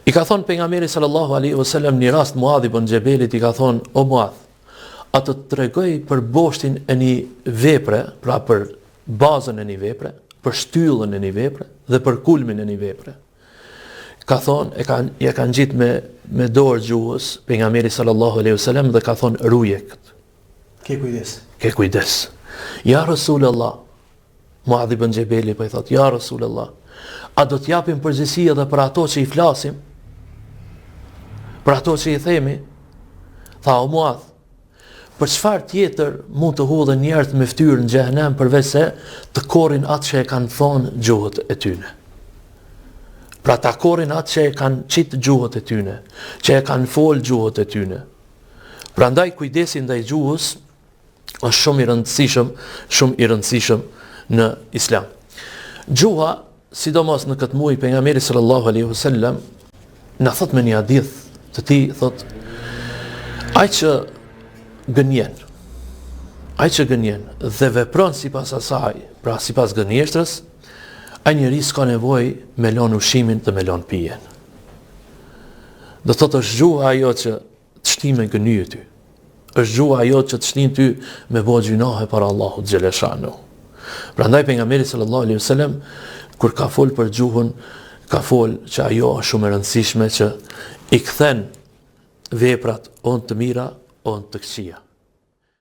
I ka thonë pejgamberi sallallahu alaihi wasallam një rast Muadh ibn Xhebelit, i ka thonë: "O Muadh, a të tregoj për boshtin e një vepre, pra për bazën e një vepre, për shtyllën e një vepre dhe për kulmin e një vepre." Ka thonë, ja kanë gjitë me dorë gjuhës pejgamberi sallallahu alaihi wasallam dhe ka thonë: "Ruje këtë. Ke kujdes. Ke kujdes." Ja Rasulullah, Muadh ibn Xhebeli po i thotë: "Ja Rasulullah, a do t'japim përgjegjësi edhe për ato që i flasim? Për ato që i themi?" Tha: "O Muadh, për çfarë tjetër mund të hudhen njerëz me fytyrë në xhehenem përveç se të korrin atë që e kanë thonë gjuhët e tyne? Pra ta korrin atë që e kanë qitë gjuhët e tyne, që e kanë folë gjuhët e tyne." Prandaj kujdesi ndaj gjuhës është shumë i rëndësishëm në Islam. Gjuha, sidomos në këtë muaj, pejgamberi sallallahu alaihi wasallam na thot me një hadith të tij, thot: "Ai që gënjen dhe vepron sipas asaj, pra sipas gënjeshtrës, ai njeri s'ka nevojë me lën ushimin dhe me lën pijen." Do thotë është gjuha ajo që të shtin me gënyje ty. Është gjuha ajo që të shtin ty me bëj gjunahe para Allahut xhaleshanu. Prandaj pejgamberi sallallahu alaihi wasallam kur ka fol për gjuhën, ka fol që ajo është shumë e rëndësishme që i kthen veprat on të mira, on të këqija.